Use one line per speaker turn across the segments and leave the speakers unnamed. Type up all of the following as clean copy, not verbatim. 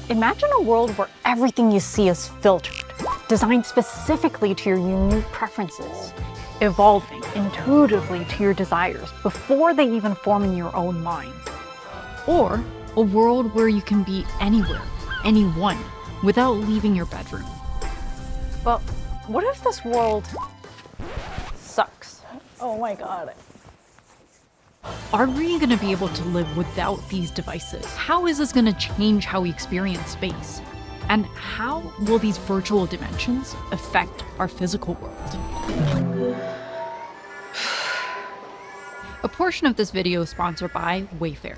Imagine a world where everything you see is filtered, designed specifically to your unique preferences, evolving intuitively to your desires before they even form in your own mind.
Or a world where you can be anywhere, anyone, without leaving your bedroom.
But what if this world sucks? Oh my God.
Are we going to be able to live without these devices? How is this going to change how we experience space? And how will these virtual dimensions affect our physical world? A portion of this video is sponsored by Wayfair.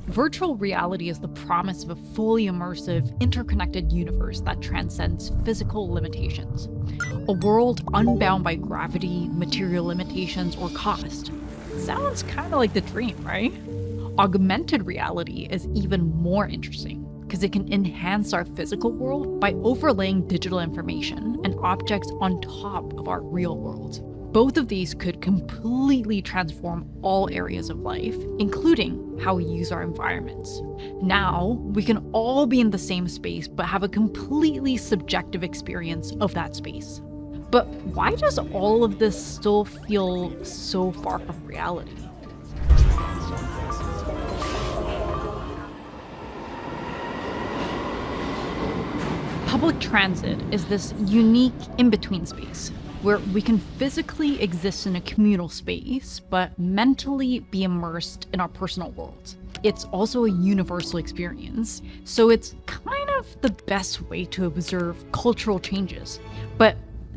Virtual reality is the promise of a fully immersive, interconnected universe that transcends physical limitations. A world unbound by gravity, material limitations, or cost. Sounds kind of like the dream, right? Augmented reality is even more interesting because it can enhance our physical world by overlaying digital information and objects on top of our real world. Both of these could completely transform all areas of life, including how we use our environments. Now, we can all be in the same space but have a completely subjective experience of that space. But why does all of this still feel so far from reality? Public transit is this unique in-between space where we can physically exist in a communal space, but mentally be immersed in our personal world. It's also a universal experience, so it's kind of the best way to observe cultural changes. But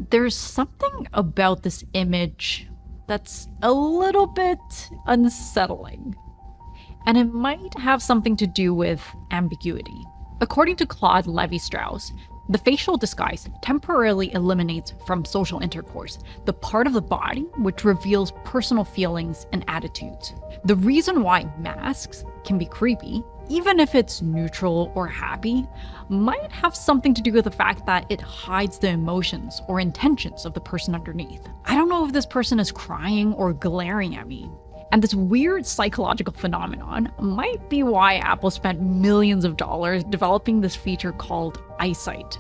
there's something about this image that's a little bit unsettling. And it might have something to do with ambiguity. According to Claude Lévi-Strauss, the facial disguise temporarily eliminates from social intercourse the part of the body which reveals personal feelings and attitudes. The reason why masks can be creepy, even if it's neutral or happy, might have something to do with the fact that it hides the emotions or intentions of the person underneath. I don't know if this person is crying or glaring at me. And this weird psychological phenomenon might be why Apple spent millions of dollars developing this feature called Eyesight,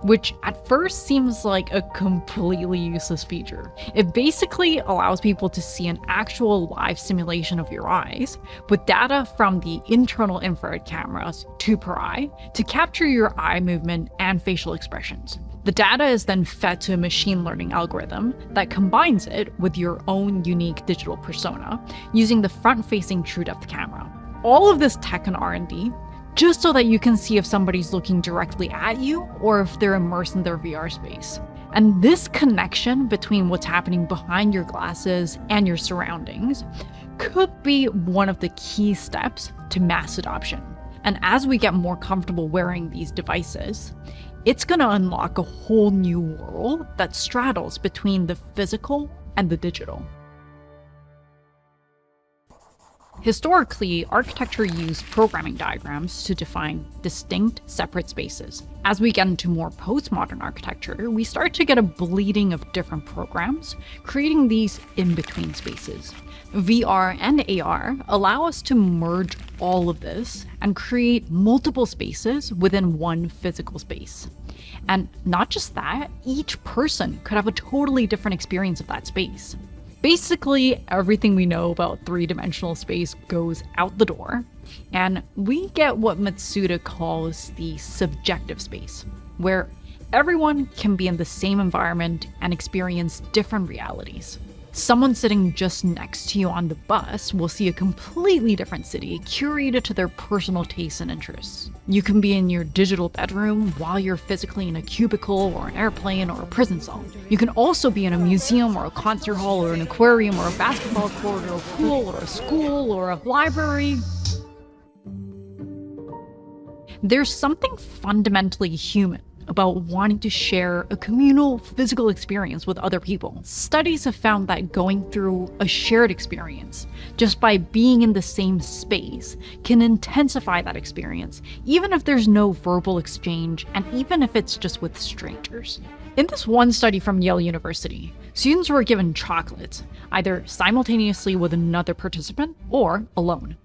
which at first seems like a completely useless feature. It basically allows people to see an actual live simulation of your eyes with data from the internal infrared cameras, 2 per eye, to capture your eye movement and facial expressions. The data is then fed to a machine learning algorithm that combines it with your own unique digital persona using the front-facing true-depth camera. All of this tech and R&D just so that you can see if somebody's looking directly at you or if they're immersed in their VR space. And this connection between what's happening behind your glasses and your surroundings could be one of the key steps to mass adoption. And as we get more comfortable wearing these devices, it's going to unlock a whole new world that straddles between the physical and the digital. Historically, architecture used programming diagrams to define distinct, separate spaces. As we get into more postmodern architecture, we start to get a bleeding of different programs, creating these in-between spaces. VR and AR allow us to merge all of this and create multiple spaces within one physical space. And not just that, each person could have a totally different experience of that space. Basically, everything we know about three-dimensional space goes out the door, and we get what Matsuda calls the subjective space, where everyone can be in the same environment and experience different realities. Someone sitting just next to you on the bus will see a completely different city curated to their personal tastes and interests. You can be in your digital bedroom while you're physically in a cubicle or an airplane or a prison cell. You can also be in a museum or a concert hall or an aquarium or a basketball court or a pool or a school or a library. There's something fundamentally human about wanting to share a communal physical experience with other people. Studies have found that going through a shared experience, just by being in the same space, can intensify that experience, even if there's no verbal exchange and even if it's just with strangers. In this one study from Yale University, students were given chocolates, either simultaneously with another participant or alone.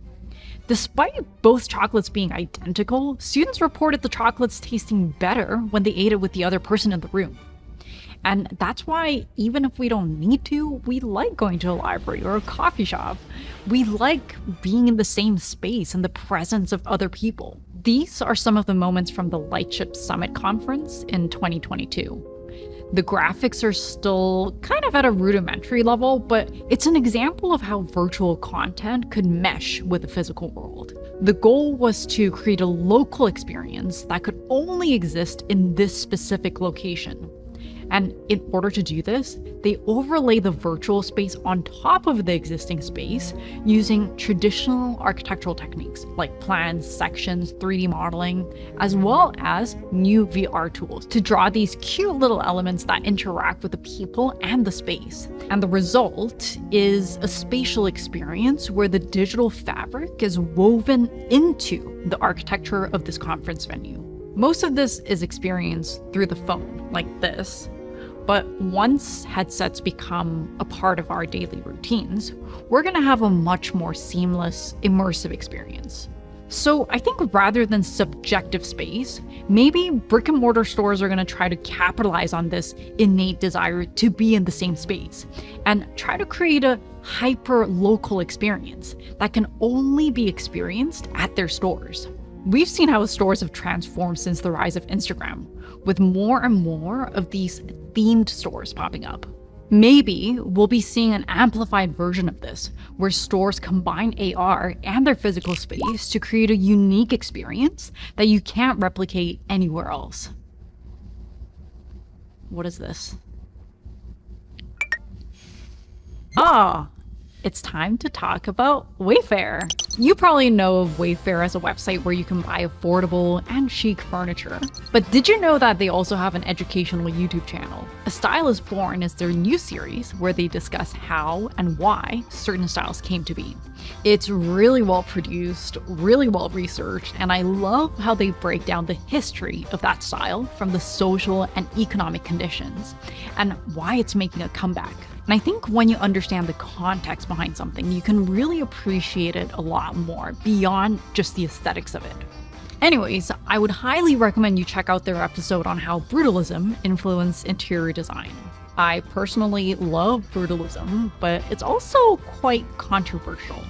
Despite both chocolates being identical, students reported the chocolates tasting better when they ate it with the other person in the room. And that's why, even if we don't need to, we like going to a library or a coffee shop. We like being in the same space and the presence of other people. These are some of the moments from the Lightship Summit conference in 2022. The graphics are still kind of at a rudimentary level, but it's an example of how virtual content could mesh with the physical world. The goal was to create a local experience that could only exist in this specific location. And in order to do this, they overlay the virtual space on top of the existing space using traditional architectural techniques like plans, sections, 3D modeling, as well as new VR tools to draw these cute little elements that interact with the people and the space. And the result is a spatial experience where the digital fabric is woven into the architecture of this conference venue. Most of this is experienced through the phone, like this. But once headsets become a part of our daily routines, we're going to have a much more seamless, immersive experience. So I think rather than subjective space, maybe brick and mortar stores are going to try to capitalize on this innate desire to be in the same space and try to create a hyper-local experience that can only be experienced at their stores. We've seen how stores have transformed since the rise of Instagram, with more and more of these themed stores popping up. Maybe we'll be seeing an amplified version of this, where stores combine AR and their physical space to create a unique experience that you can't replicate anywhere else. What is this? Ah, it's time to talk about Wayfair. You probably know of Wayfair as a website where you can buy affordable and chic furniture. But did you know that they also have an educational YouTube channel? A Style is Born is their new series where they discuss how and why certain styles came to be. It's really well produced, really well researched, and I love how they break down the history of that style from the social and economic conditions and why it's making a comeback. And I think when you understand the context behind something, you can really appreciate it a lot more beyond just the aesthetics of it. Anyways, I would highly recommend you check out their episode on how brutalism influenced interior design. I personally love brutalism, but it's also quite controversial.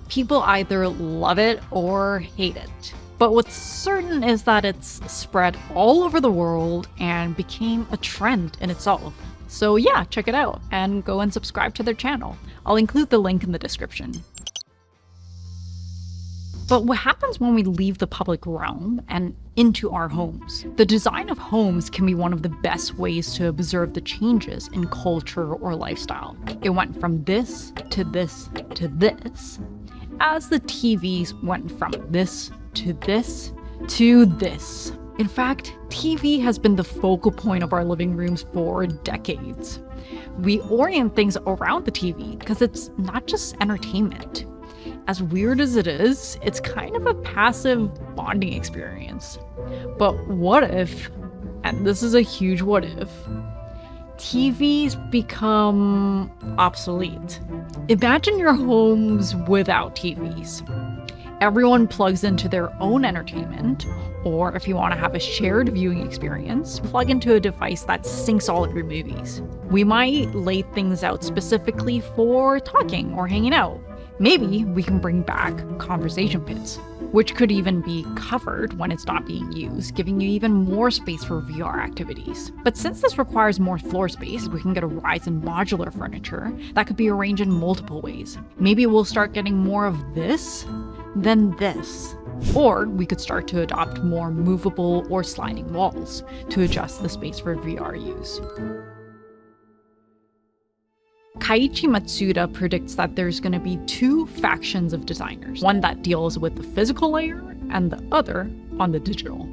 People either love it or hate it. But what's certain is that it's spread all over the world and became a trend in itself. So yeah, check it out and go and subscribe to their channel. I'll include the link in the description. But what happens when we leave the public realm and into our homes? The design of homes can be one of the best ways to observe the changes in culture or lifestyle. It went from this to this to this, as the TVs went from this to this to this. In fact, TV has been the focal point of our living rooms for decades. We orient things around the TV because it's not just entertainment. As weird as it is, it's kind of a passive bonding experience. But what if, and this is a huge what if, TVs become obsolete? Imagine your homes without TVs. Everyone plugs into their own entertainment, or if you want to have a shared viewing experience, plug into a device that syncs all of your movies. We might lay things out specifically for talking or hanging out. Maybe we can bring back conversation pits, which could even be covered when it's not being used, giving you even more space for VR activities. But since this requires more floor space, we can get a rise in modular furniture that could be arranged in multiple ways. Maybe we'll start getting more of this than this. Or we could start to adopt more movable or sliding walls to adjust the space for VR use. Kaiichi Matsuda predicts that there's going to be two factions of designers, one that deals with the physical layer and the other on the digital.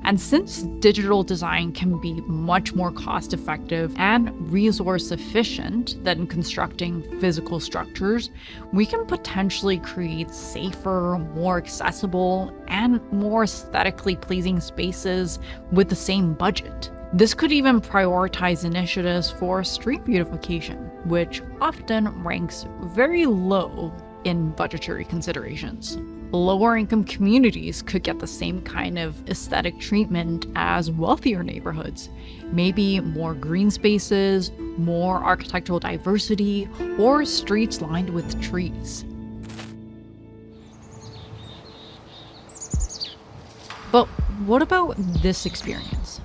And since digital design can be much more cost-effective and resource-efficient than constructing physical structures, we can potentially create safer, more accessible, and more aesthetically pleasing spaces with the same budget. This could even prioritize initiatives for street beautification, which often ranks very low in budgetary considerations. Lower income communities could get the same kind of aesthetic treatment as wealthier neighborhoods. Maybe more green spaces, more architectural diversity, or streets lined with trees. But what about this experience?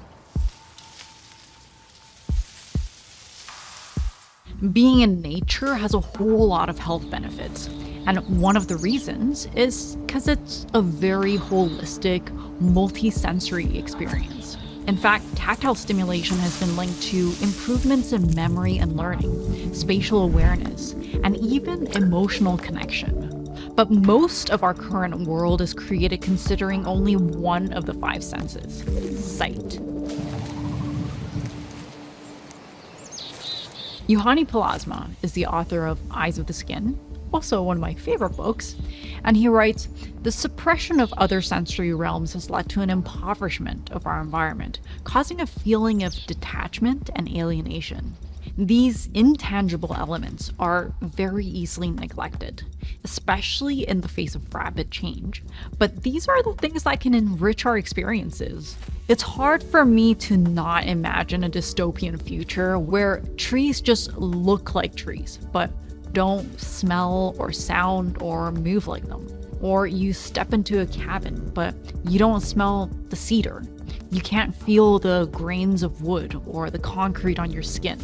Being in nature has a whole lot of health benefits. And one of the reasons is because it's a very holistic, multi-sensory experience. In fact, tactile stimulation has been linked to improvements in memory and learning, spatial awareness, and even emotional connection. But most of our current world is created considering only one of the 5 senses: sight. Juhani Pallasmaa is the author of Eyes of the Skin, also one of my favorite books, and he writes, "The suppression of other sensory realms has led to an impoverishment of our environment, causing a feeling of detachment and alienation. These intangible elements are very easily neglected, especially in the face of rapid change, but these are the things that can enrich our experiences. It's hard for me to not imagine a dystopian future where trees just look like trees, but don't smell or sound or move like them. Or you step into a cabin, but you don't smell the cedar. You can't feel the grains of wood or the concrete on your skin.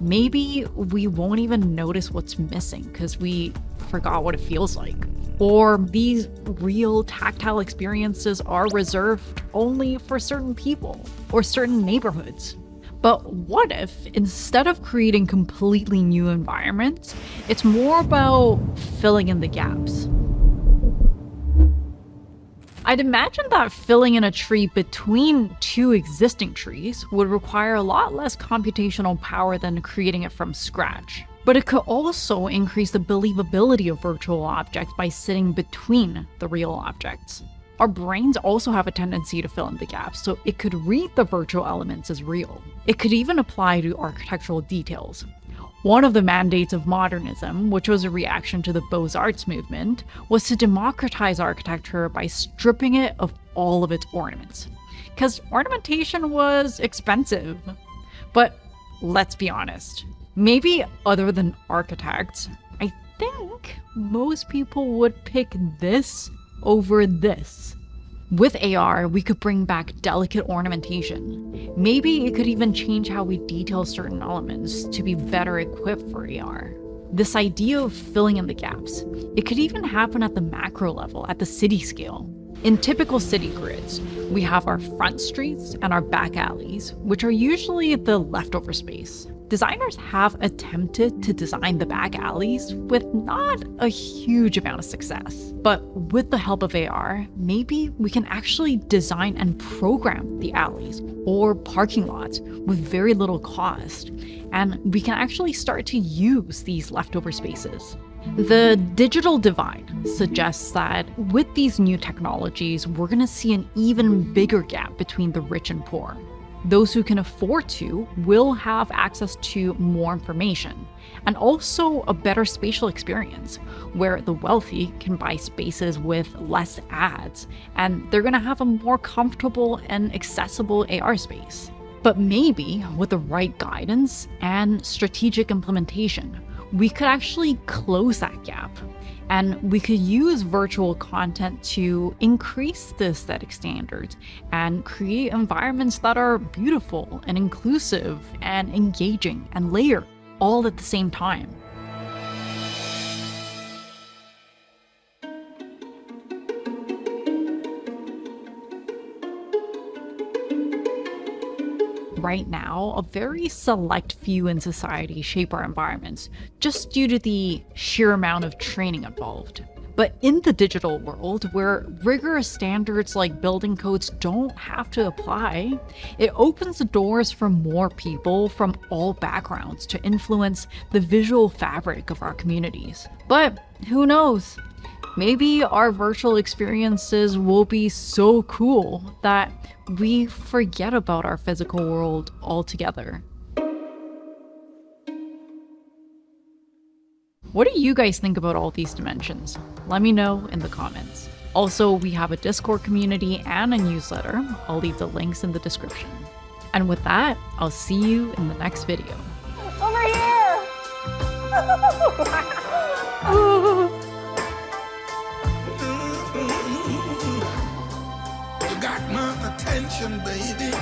Maybe we won't even notice what's missing because we forgot what it feels like. Or these real tactile experiences are reserved only for certain people or certain neighborhoods. But what if, instead of creating completely new environments, it's more about filling in the gaps? I'd imagine that filling in a tree between 2 existing trees would require a lot less computational power than creating it from scratch. But it could also increase the believability of virtual objects by sitting between the real objects. Our brains also have a tendency to fill in the gaps, so it could read the virtual elements as real. It could even apply to architectural details. One of the mandates of modernism, which was a reaction to the Beaux-Arts movement, was to democratize architecture by stripping it of all of its ornaments. Because ornamentation was expensive. But let's be honest, maybe other than architects, I think most people would pick this over this. With AR, we could bring back delicate ornamentation. Maybe it could even change how we detail certain elements to be better equipped for AR. This idea of filling in the gaps, it could even happen at the macro level, at the city scale. In typical city grids, we have our front streets and our back alleys, which are usually the leftover space. Designers have attempted to design the back alleys with not a huge amount of success. But with the help of AR, maybe we can actually design and program the alleys or parking lots with very little cost, and we can actually start to use these leftover spaces. The digital divide suggests that with these new technologies, we're going to see an even bigger gap between the rich and poor. Those who can afford to will have access to more information and also a better spatial experience, where the wealthy can buy spaces with less ads and they're going to have a more comfortable and accessible AR space. But maybe with the right guidance and strategic implementation, we could actually close that gap. And we could use virtual content to increase the aesthetic standards and create environments that are beautiful and inclusive and engaging and layered all at the same time. Right now, a very select few in society shape our environments, just due to the sheer amount of training involved. But in the digital world, where rigorous standards like building codes don't have to apply, it opens the doors for more people from all backgrounds to influence the visual fabric of our communities. But who knows? Maybe our virtual experiences will be so cool that we forget about our physical world altogether. What do you guys think about all these dimensions? Let me know in the comments. Also, we have a Discord community and a newsletter. I'll leave the links in the description. And with that, I'll see you in the next video.
Over here!
You got my attention, baby.